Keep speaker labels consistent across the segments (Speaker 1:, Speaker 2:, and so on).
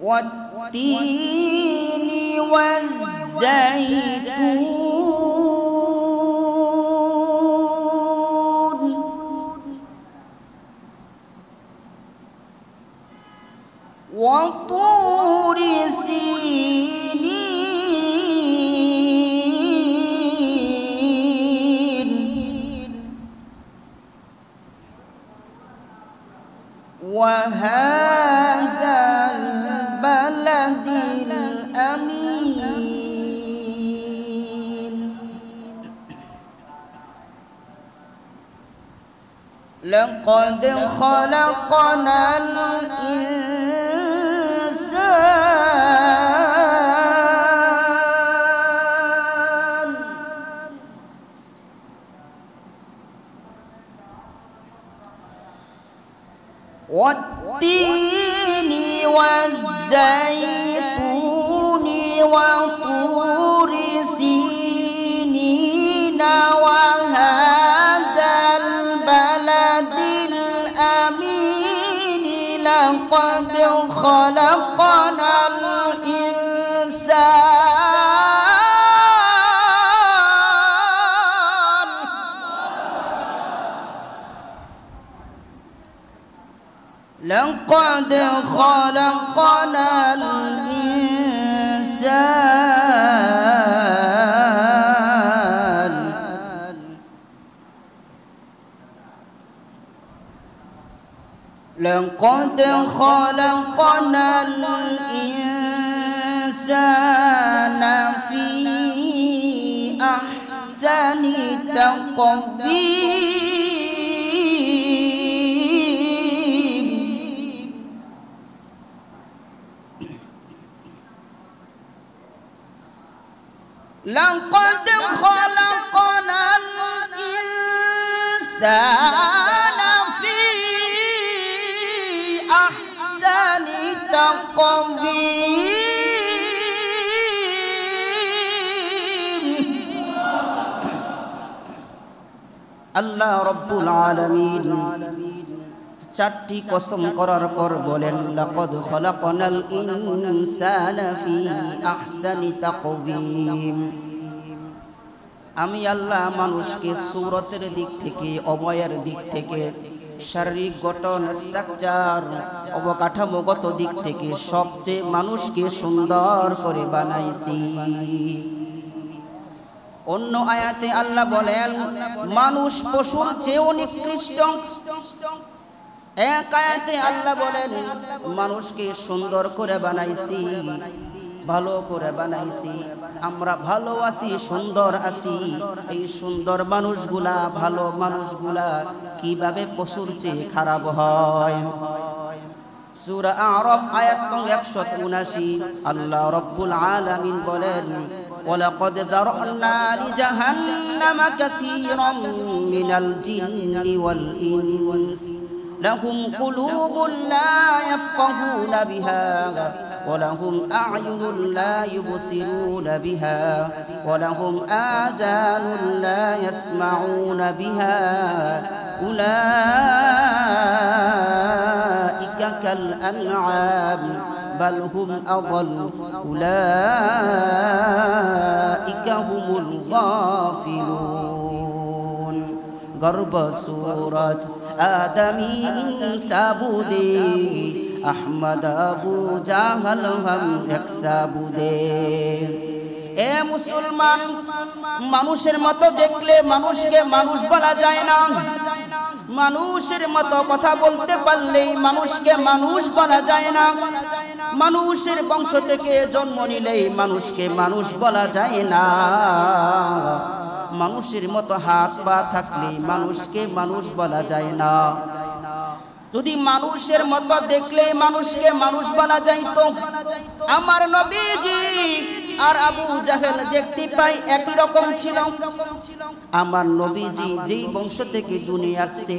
Speaker 1: والتين والزيتون وطور سينين وهذا البلد الأمين لقد خلقنا الإنسان والتين والزيتون وطور سينين وهذا البلد الأمين لقد خلقنا الإنسان لقد خلقنا الإنسان لقد خلقنا الإنسان في أحسن تقويم لقد خلقنا الإنسان في أحسن تقويم আল্লাহ রব্বুল আলামিন চারটি কসম করার পর বলেন লাকাদ খালাকনাল ইনসানা ফি আহসানি তাকওয়িম আমি আল্লাহ মানুষকে সূরতের দিক থেকে অবয়বের দিক থেকে শারীরিক গঠন স্ট্রাকচার অবকাঠামোগত দিক থেকে সবচেয়ে মানুষকে সুন্দর করে বানাইছি অন্য আয়াতে আল্লাহ বলেন মানুষ পশুর চেয়েও নিকৃষ্ট এক আয়াতে আল্লাহ বলেন মানুষকে সুন্দর করে বানাইছি ভালো করে বানাইছি আমরা ভালো আছি সুন্দর আছি এই সুন্দর মানুষগুলা ভালো মানুষগুলা কিভাবে পশুর চেয়ে খারাপ হয় সূরা আরাফ আয়াত নং 179 আল্লাহ রাব্বুল আলামিন বলেন ওয়ালাকাদ যারানা লিজাহান্নামা কাসীরাম মিনাল জিন্নি ওয়াল ইনস لهم قلوب لا يفقهون بها ولهم أعين لا يبصرون بها ولهم آذان لا يسمعون بها أولئك كالأنعام بل هم أضل أولئك هم الغافلون গর্ব সূরত আদমি ইনসাবুদে আহমদ আবু জাহল হম একসাবুদে এ মুসলমান মানুষের মতো দেখলে মানুষকে মানুষ বলা যায় না মানুষের মতো কথা বলতে পারলেই মানুষকে মানুষ বলা যায় না মানুষের বংশ থেকে জন্ম নিলেই মানুষকে মানুষ বলা যায় না মানুষের মতো হাত পা থাকলে মানুষকে মানুষ বলা যায় না যদি মানুষের মতো দেখলে মানুষকে মানুষ বলা যাইতো আমার নবীজি আর আবু জাহেল দেখতে প্রায় একই রকম ছিল আমার নবীজি যেই বংশ থেকে দুনিয়া আসছে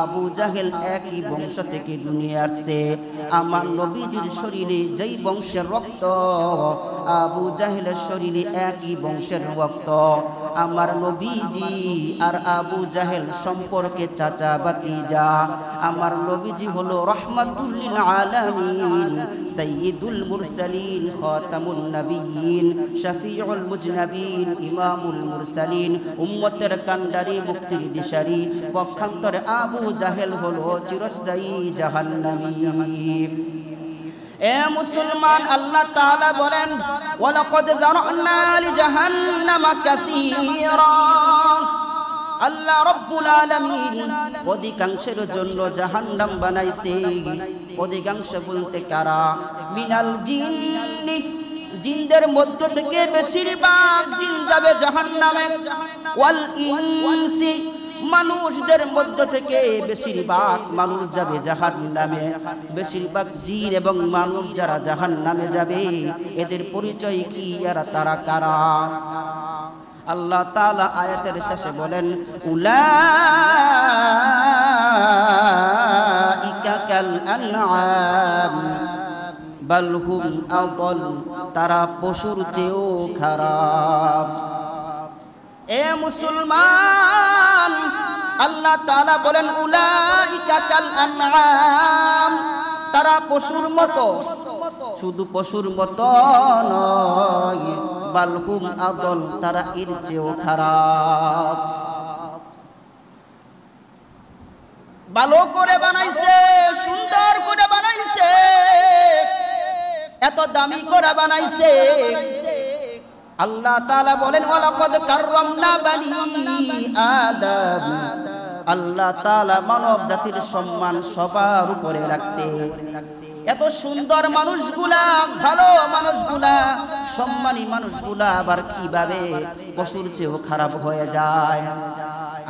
Speaker 1: আবু জাহেল একই বংশ থেকে দুনিয়া আসছে আমার নবীজির শরীরে যেই বংশের রক্ত আবু জাহেলের শরীরে একই বংশের রক্ত আমার নবীজি আর আবু জাহেল সম্পর্কে চাচা ভাতিজা আমার নবীজি হলো রাহমাতুল লিল আলামিন, সাইয়্যিদুল মুরসালিন, খাতামুন নবিয়্যিন, শফিউল মুজনাবিন, ইমামুল মুরসালিন, উম্মতের কান্ডারি, মুক্তির দিশারি। পক্ষান্তরে আবু জাহেল হলো চিরস্থায়ী জাহান্নামী। এ মুসলমান, আল্লাহ তাআলা বলেন ওয়ালাকাদ যারানা লিজাহান্নামা কাসীরা। আল্লাহ রাব্বুল আলামিন অধিকাংশের জন্য জাহান্নাম বানাইছে। অধিকাংশ বলতে কারা? মিনাল জিন্নি, জিনদের মধ্য থেকে বেশিরভাগ জিন যাবে জাহান্নামে। ওয়াল ইনসি, মানুষদের মধ্য থেকে বেশিরভাগ মানুষ যাবে জাহান্নামে। বেশিরভাগ জিন এবং মানুষ যারা জাহান্নামে যাবে, এদের পরিচয় কি আর তারা কারা? আল্লাহ তাআলা আয়াতের শেষে বলেন উলাইকা কাল আনআম বাল হুম আদল, তারা পশুর চেয়েও খারাপ। এ মুসলমান, আল্লাহ তাআলা বলেন উলাইকা কাল আনআম, তারা পশুর মতো। শুধু পশুর মতো নয়, বাল হুম আদল, তারা এর চেয়েও খারাপ। ভালো করে বানাইছে, সুন্দর করে বানাইছে, এত দামি করে বানাইছে। আল্লাহ তাআলা বলেন ওয়ালাকাদ কাররামনা বানি আদম, আল্লাহ তাআলা মানব জাতির সম্মান সবার উপরে রাখছে। এত সুন্দর মানুষগুলা, ভালো মানুষগুলা, সম্মানী মানুষগুলা আবার কিভাবে পশুর চেয়েও খারাপ হয়ে যায়?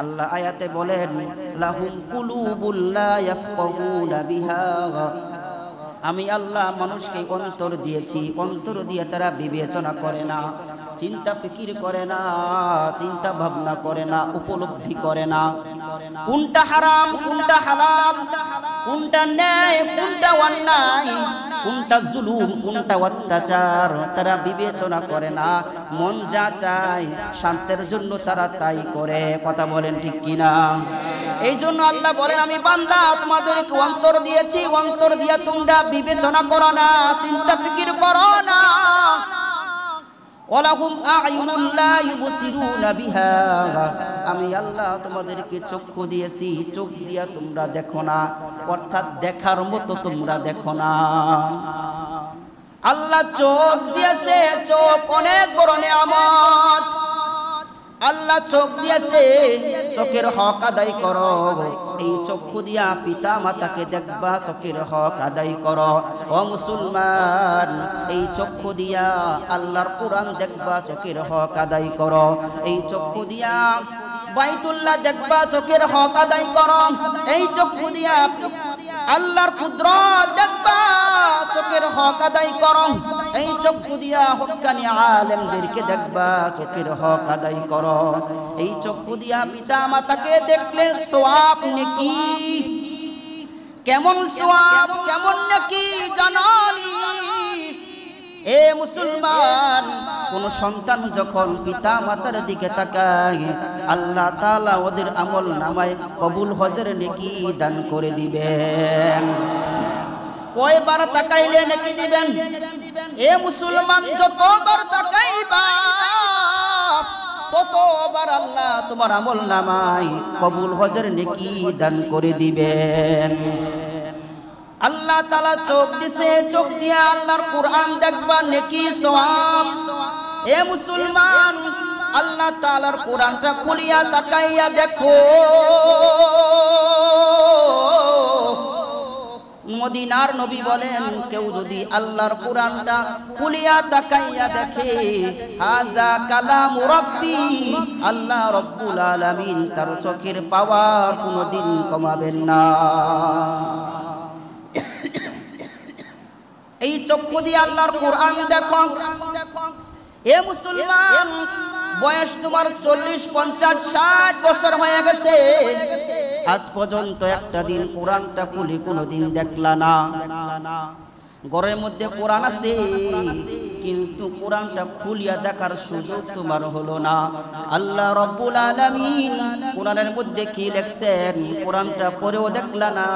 Speaker 1: আল্লাহ আয়াতে বলেন লাহুম কুলুবুল লা ইয়াফকাহুনা বিহা, আমি আল্লাহ মানুষকে অন্তর দিয়েছি, অন্তর দিয়ে তারা বিবেচনা করে না, চিন্তা ফিকির করে না, চিন্তা ভাবনা করে না, উপলব্ধি করে না। কোনটা হারাম, কোনটা হালাল, কোনটা ন্যায়, কোনটা অন্যায়, কোনটা জুলুম, কোনটা অত্যাচার, তারা বিবেচনা করে না। মন যা চায় শান্তির জন্য তারা তাই করে। কথা বলেন ঠিক কিনা? এই জন্য আল্লাহ বলেন আমি বান্দা তোমাদেরকে অন্তর দিয়েছি, অন্তর দিয়ে তোমরা বিবেচনা করো না, চিন্তা ফিকির করো না। ওয়ালাহুম আ'য়ুনুন লা ইউবসিরুনা বিহা, আমি আল্লাহ তোমাদেরকে চক্ষু দিয়েছি, চোখ দিয়া তোমরা দেখো না, অর্থাৎ দেখার মতো তোমরা দেখো না। আল্লাহ চোখ দিয়েছে, চোখ অনেক বড় নিয়ামত। আল্লাহ চোখ দিয়েছে, চোখের হক আদায় করো। এই চক্ষু দিয়া পিতা মাতাকে দেখবা, চোখের হক আদায় করো। ও মুসলমান, এই চক্ষু দিয়া আল্লাহর কোরআন দেখবা, চোখের হক আদায় করো। এই চক্ষু দিয়া বাইতুল্লাহ দেখবা, চোখের হক আদায় করো। এই চক্ষু দিয়া আল্লাহর কুদরত দেখবা, চোখের হক আদায় করো। এই চক্ষু দিয়া হক্কানি আলেমদেরকে দেখবা, চোখের হক আদায় করো। এই চক্ষু দিয়া পিতা মাতাকে দেখলে সওয়াব নেকি, কেমন সওয়াব কেমন নেকি জানালি? এ মুসলমান, কোন সন্তান যখন পিতা মাতার দিকে তাকায়, আল্লাহ তাআলা ওদের আমল নামায় কবুল হজের নেকি দান করে দিবেন। কয়বার তাকাইলে নেকি দিবেন? এ মুসলমান, যতবার তাকাইবা ততবার আল্লাহ তোমার আমল নামায় কবুল হজের নেকি দান করে দিবেন। আল্লাহ তাআলা চোখ দিছে, চোখ দিয়া আল্লাহর কোরআন দেখবা, নেকি সওয়াব। এ মুসলমান, আল্লাহ তাআলার কোরআনটা খুলিয়া তাকাইয়া দেখো। মদিনার নবী বলেন কেউ যদি আল্লাহর কোরআনটা খুলিয়া তাকাইয়া দেখে, হাযা কালামু রাব্বি, আল্লাহ রাব্বুল আলামিন তার চোখের পাওয়ার কোনোদিন কমাবেন না। এই চক্ষু দিয়ে আল্লাহর কোরআন দেখো। এ মুসলমান, বয়স তোমার 40, 50, 60 বছর হয়ে গেছে, আজ পর্যন্ত একটা দিন কোরআনটা খুলে কোনোদিন দেখলা না। ঘরের মধ্যে কোরআন আছে কিন্তু কোরআনটা খুলিয়া দেখার সুযোগ তোমার হলো না। আল্লাহ রাব্বুল আলামিন কোরআনের মধ্যে কি লিখছেন কোরআনটা পড়েও দেখলা না,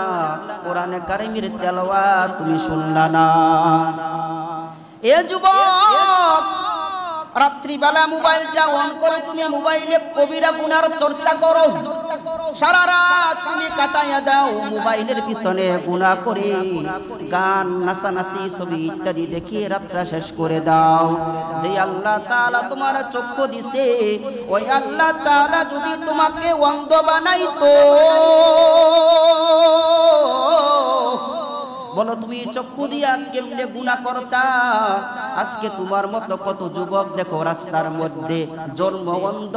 Speaker 1: কোরআনে কারিমের তেলাওয়াত তুমি শুনলা না। এ যুবক, রাত্রিবেলা মোবাইলটা অন করে তুমি মোবাইলে কবিরা গুনার চর্চা করো, সারা রাত তুমি কাটাইয়া দাও মোবাইলের পিছনে গুনাহ করে, গান নাচানাচি ছবি ইত্যাদি দেখে রাতটা শেষ করে দাও। যে আল্লাহ তাআলা তোমার চক্ষু দিছে ওই আল্লাহ তাআলা যদি তোমাকে অন্ধ বানাইতো, বলো তুমি চক্ষু দিয়া কেমনে গুনাহ করতা? আজকে তোমার মতো কত যুবক দেখো রাস্তার মধ্যে জন্ম অন্ধ।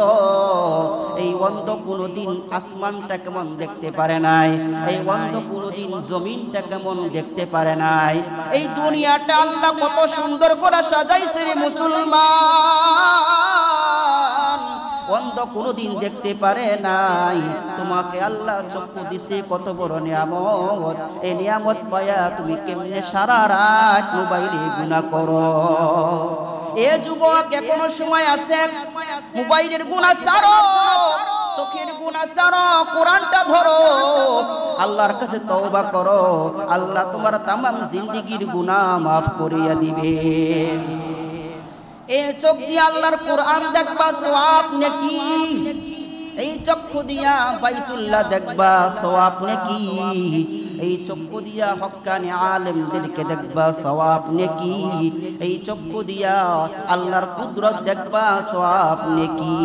Speaker 1: এই অন্ধ কোনোদিন আসমানটা কেমন দেখতে পারে নাই, এই অন্ধ কোনোদিন জমিনটা কেমন দেখতে পারে নাই। এই দুনিয়াটা আল্লাহ কত সুন্দর করে সাজাইছে রে মুসলমান, অন্ধ কোনোদিন দেখতে পারে নাই। তোমাকে আল্লাহ চক্ষু দিছে কত বড় নিয়ামত, এই নিয়ামত পায়া তুমি কেমনে সারা রাত মোবাইলে গুনাহ করো? এ যুবক, এখনো সময় আছে, মোবাইলের গুনাহ ছাড়ো, চোখের গুনাহ ছাড়ো, কোরআনটা ধরো, আল্লাহর কাছে তওবা করো, আল্লাহ তোমার তামাম জিন্দেগির গুনাহ মাফ করিয়া দিবে। এই চোখ দিয়ে আল্লাহর কোরআন দেখবা সওয়াব নেকি, এই চক্ষু দিয়া বাইতুল্লাহ দেখবা সওয়াব নেকি, এই চক্ষু দিয়া হক্কানি আলেমদেরকে দেখবা সওয়াব নেকি, এই চক্ষু দিয়া আল্লাহর কুদরত দেখবা সওয়াব নেকি।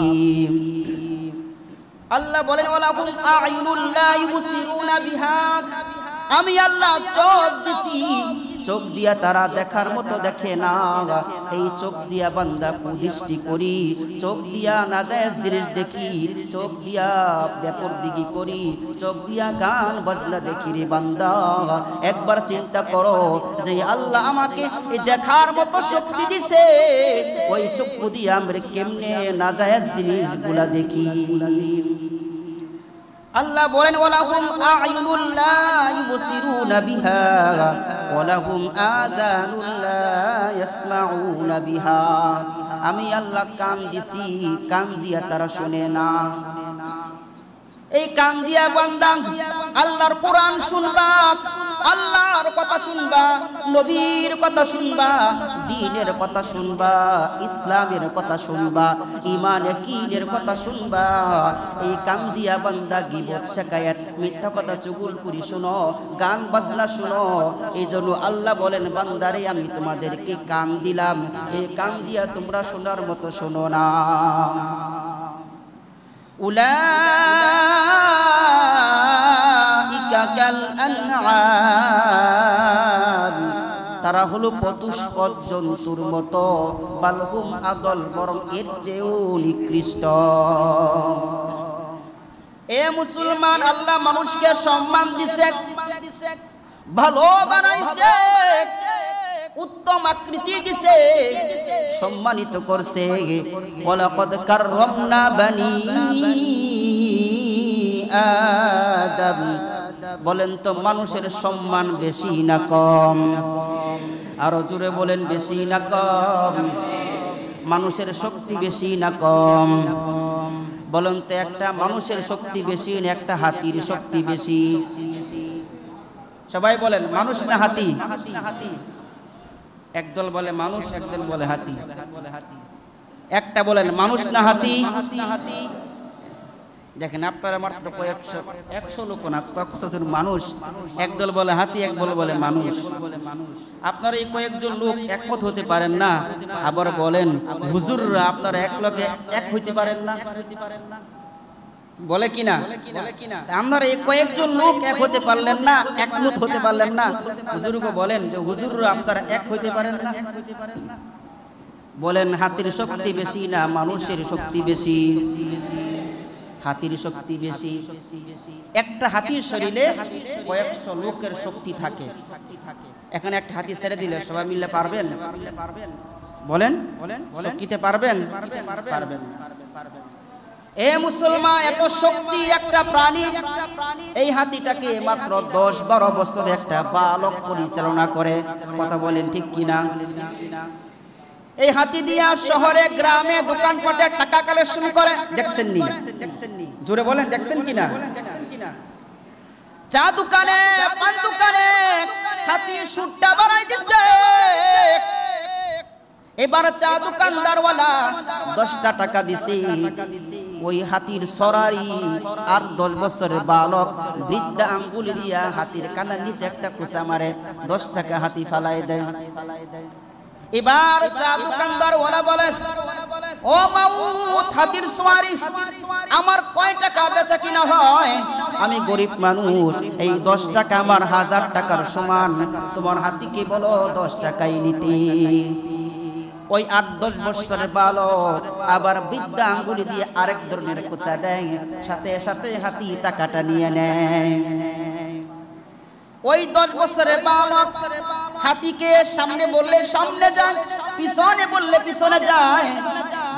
Speaker 1: আল্লাহ বলেন ওয়ালাহুম আ'ইনুল লা ইবসিরুনা বিহা, আমি আল্লাহ চোখ দিছি, চোখ দিয়া তারা দেখার মতো দেখে না। এই চোখ দিয়া বান্দা কুদৃষ্টি করি, চোখ দিয়া নাজায়েজ জিনিস দেখি, চোখ দিয়া বেপরদিগি করি, চোখ দিয়া গান বাজনা দেখি রে বান্দা। একবার চিন্তা করো যে আল্লাহ আমাকে এই দেখার মতো শক্তি দিছে, ওই চক্ষু দিয়া আমরা কেমনে নাজায়েজ জিনিসগুলা দেখি। আল্লাহ বলেন ওয়ালাহুম আ'ইনুল লা ইবসিরুনা বিহা ওয়ালাহুম আযানুল লা ইয়াসমাউনা বিহা, আমি আল্লাহ কান দিছি, কান দিয়া তারা শুনে না। এই কান দিয়া বান্দা আল্লাহর কোরআন শুনবা, আল্লাহর কথা শুনবা, নবীর কথা শুনবা, দ্বীনের কথা শুনবা, ইসলামের কথা শুনবা, ঈমান ইয়াকিনের কথা শুনবা। এই কান দিয়া বান্দা গীবত শিকায়াত মিথ্যা কথা চুগলখুরি শুনো, গান বাজনা শুনো। এইজন্য আল্লাহ বলেন বান্দারে আমি তোমাদেরকে কান দিলাম, এই কান দিয়া তোমরা শোনার মতো শোনো না। উলাইকা কাল আনআম, তারা হলো পশুপদ জন্তুর মতো, বালহুম আদল, বরং এর চেয়েও নিকৃষ্ট। এ মুসলমান, আল্লাহ মানুষকে সম্মান দিছে, ভালো বানাইছে, উত্তম আকৃতি দিছে, সম্মানিত করছে। ওয়ালাকাদ কাররামনা বানি আদম, বলেন তো মানুষের সম্মান বেশি না কম? আরো জোরে বলেন বেশি না কম? মানুষের শক্তি বেশি না কম? বলেন তো একটা মানুষের শক্তি বেশি না একটা হাতির শক্তি বেশি? সবাই বলেন মানুষ না হাতি? একদল বলে মানুষ, একদল বলে হাতি। একটা বলেন মানুষ না হাতি? দেখেন আপনারা মাত্র একশো লোক না, কতজন মানুষ? একদল বলে হাতি, একদল বলে মানুষ। আপনারা এই কয়েকজন লোক একমত হতে পারেন না, আবার বলেন হুজুররা আপনারা এক লগে এক হইতে পারেন না, বলে কিনা? আপনারা এই কয়েকজন লোক এক হতে পারলেন না, একমত হতে পারলেন না, হুজুরকে বলেন যে হুজুররা আপনারা এক হইতে পারেন না। বলেন হাতির শক্তি বেশি না মানুষের শক্তি বেশি? হাতির শক্তি বেশি। একটা হাতির শরীরে কয়েকশো লোকের শক্তি থাকে। এখানে একটা হাতি ছেড়ে দিলে সবাই মিলে পারবেন? বলেন শক্তিতে পারবেন? পারবেন। এ মুসলমান, এত শক্তি একটা প্রাণী, এই হাতিটাকে মাত্র 10-12 বছর একটা বালক পরিচালনা করে। কথা বলেন ঠিক কিনা? এই হাতি দিয়া শহরে গ্রামে দোকানপাটে টাকা কালেকশন করে। দেখছেন নি? জোরে বলেন, দেখছেন কিনা? চা দোকানে, পান দোকানে হাতি সুট্টা বানাই দিচ্ছে। এবার চা দোকানদারওয়ালা 10টা টাকা দিছে, ওই হাতির সরারি আর 10 বছরের বালক বৃদ্ধা আঙ্গুলি দিয়া হাতির কানের নিচে একটা কুচা মারে, 10 টাকা হাতি ফালাই দেয়। এবার চা দোকানদারওয়ালা বলে, ও মাউত, হাতির সওয়ারি আমার কয় টাকা বেচা কিনা হয়? আমি গরিব মানুষ, এই 10 টাকা আমার 1000 টাকার সমান, তোমার হাতিকে বলো 10 টাকাই নিতে। ওই 8-10 বছরের বালক আবার বৃদ্ধা আঙ্গুলি দিয়ে আরেক ধরনের কোচা দেয়, সাথে সাথে হাতি টাকাটা নিয়ে নেয়। ওই 10 বছরের বালক হাতিকে সামনে বললে সামনে যায়, পিছনে বললে পিছনে যায়,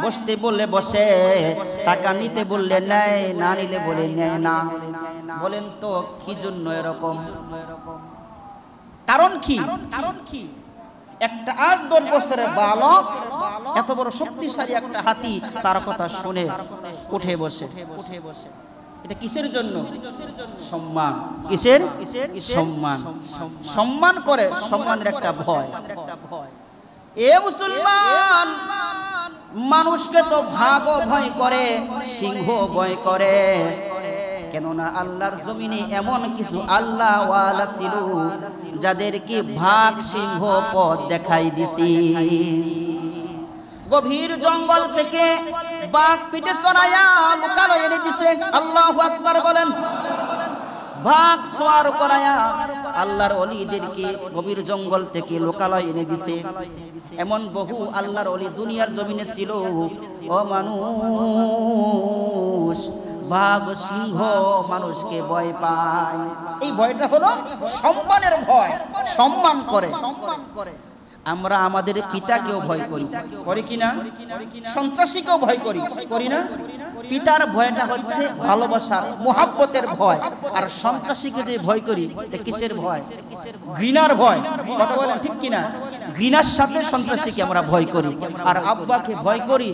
Speaker 1: বসতে বললে বসে, টাকা নিতে বললে নেয়, না নিলে বলে নেয় না। বলেন তো কি জন্য এরকম? কারণ কি? একটা 8-10 বছরের বালক এত বড় শক্তিশালী একটা হাতি তার কথা শুনে উঠে বসে। এটা কিসের জন্য? সম্মান। কিসের? সম্মান। সম্মান করে, সম্মানের একটা ভয়। এ মুসলমান, মানুষকে তো ভাগও ভয় করে, সিংহ ভয় করে। কেননা আল্লাহর জমিনে এমন কিছু আল্লাহ ওয়ালা ছিল যাদেরকে ভাগ সিংহ পথ দেখাই দিছি। গভীর জঙ্গল থেকে বাঘ পিঠে চড়াইয়া লোকালয় এনে দিছে। আল্লাহু আকবার বলেন। বাঘ সওয়ার করায়া আল্লাহর ওলিদেরকে গভীর জঙ্গল থেকে লোকালয় এনে দিছে। এমন বহু আল্লাহর ওলি দুনিয়ার জমিনে ছিল। ও মানুষ, বাঘ সিংহ মানুষকে ভয় পায়। এই ভয়টা হলো সম্মানের ভয়, সম্মান করে। আমরা আমাদের পিতাকেও ভয় করি, করি কিনা? সন্ত্রাসীকেও ভয় করি, করি না? পিতার ভয়টা হচ্ছে ভালোবাসার, মোহাব্বতের ভয়। আর সন্ত্রাসীকে যে ভয় করি, এটা কিসের ভয়? ঘৃণার ভয়। কথা বলেন ঠিক কিনা? ঘৃণার সাথে সন্ত্রাসীকে আমরা ভয় করি। আর আব্বাকে ভয় করি